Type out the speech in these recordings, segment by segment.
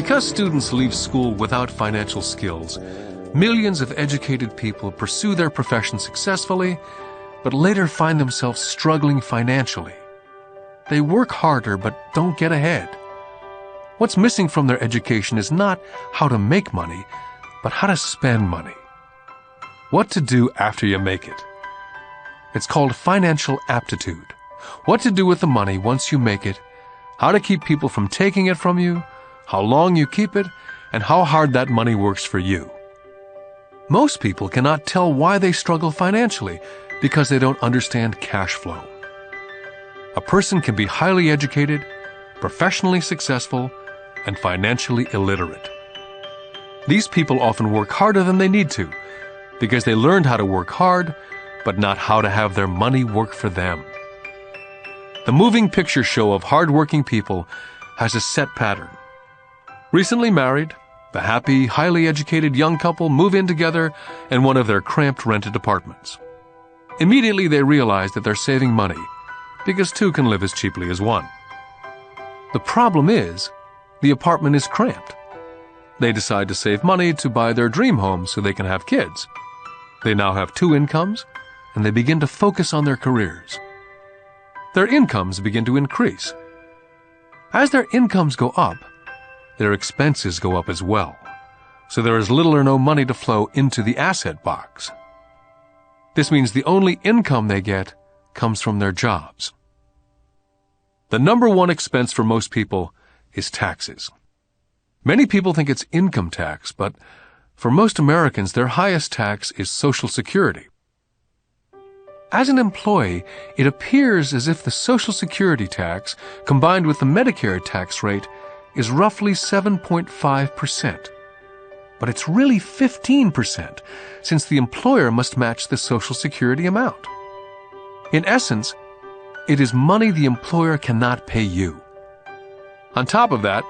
Because students leave school without financial skills, millions of educated people pursue their profession successfully, but later find themselves struggling financially. They work harder but don't get ahead. What's missing from their education is not how to make money, but how to spend money. What to do after you make it. It's called financial aptitude. What to do with the money once you make it, how to keep people from taking it from you, how long you keep it, and how hard that money works for you. Most people cannot tell why they struggle financially because they don't understand cash flow. A person can be highly educated, professionally successful, and financially illiterate. These people often work harder than they need to because they learned how to work hard, but not how to have their money work for them. The moving picture show of hard-working people has a set pattern. Recently married, the happy, highly educated young couple move in together in one of their cramped rented apartments. Immediately they realize that they're saving money because two can live as cheaply as one. The problem is, the apartment is cramped. They decide to save money to buy their dream home so they can have kids. They now have two incomes, and they begin to focus on their careers. Their incomes begin to increase. As their incomes go up, their expenses go up as well, so there is little or no money to flow into the asset box. This means the only income they get comes from their jobs. The number one expense for most people is taxes. Many people think it's income tax, but for most Americans, their highest tax is Social Security. As an employee, it appears as if the Social Security tax, combined with the Medicare tax rate, is roughly 7.5%. But it's really 15%, since the employer must match the Social Security amount. In essence, it is money the employer cannot pay you. On top of that,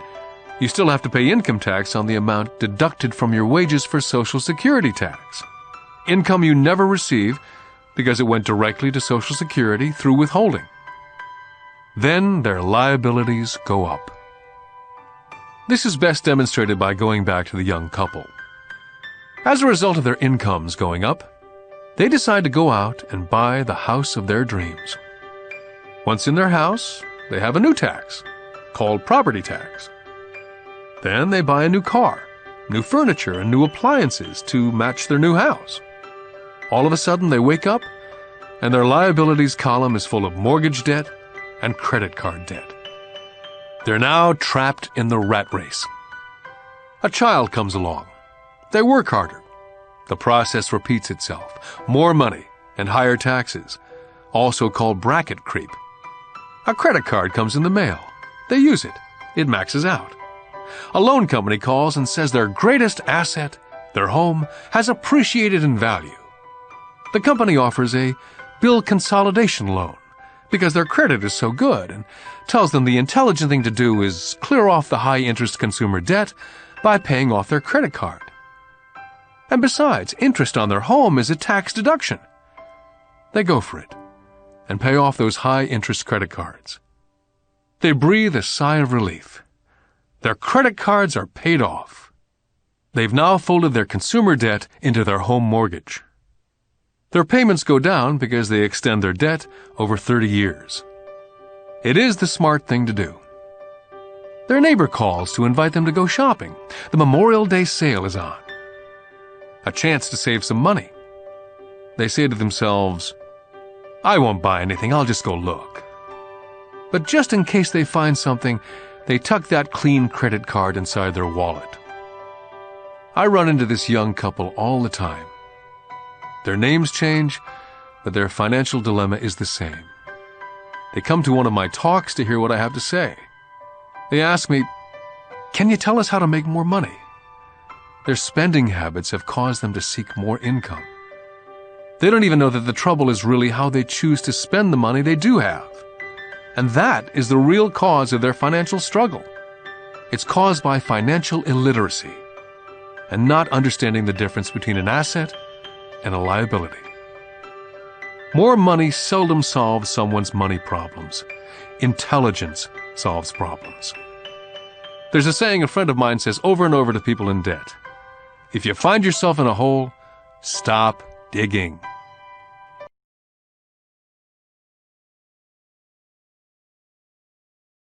you still have to pay income tax on the amount deducted from your wages for Social Security tax. Income you never receive because it went directly to Social Security through withholding. Then their liabilities go up. This is best demonstrated by going back to the young couple. As a result of their incomes going up, they decide to go out and buy the house of their dreams. Once in their house, they have a new tax, called property tax. Then they buy a new car, new furniture, and new appliances to match their new house. All of a sudden, they wake up, and their liabilities column is full of mortgage debt and credit card debt. They're now trapped in the rat race. A child comes along. They work harder. The process repeats itself. More money and higher taxes, also called bracket creep. A credit card comes in the mail. They use it. It maxes out. A loan company calls and says their greatest asset, their home, has appreciated in value. The company offers a bill consolidation loan because their credit is so good and tells them the intelligent thing to do is clear off the high-interest consumer debt by paying off their credit card. And besides, interest on their home is a tax deduction. They go for it and pay off those high-interest credit cards. They breathe a sigh of relief. Their credit cards are paid off. They've now folded their consumer debt into their home mortgage. Their payments go down because they extend their debt over 30 years. It is the smart thing to do. Their neighbor calls to invite them to go shopping. The Memorial Day sale is on. A chance to save some money. They say to themselves, "I won't buy anything, I'll just go look." But just in case they find something, they tuck that clean credit card inside their wallet. I run into this young couple all the time. Their names change, but their financial dilemma is the same. They come to one of my talks to hear what I have to say. They ask me, "Can you tell us how to make more money?" Their spending habits have caused them to seek more income. They don't even know that the trouble is really how they choose to spend the money they do have. And that is the real cause of their financial struggle. It's caused by financial illiteracy and not understanding the difference between an asset and a liability. More money seldom solves someone's money problems. Intelligence solves problems. There's a saying a friend of mine says over and over to people in debt: if you find yourself in a hole, stop digging.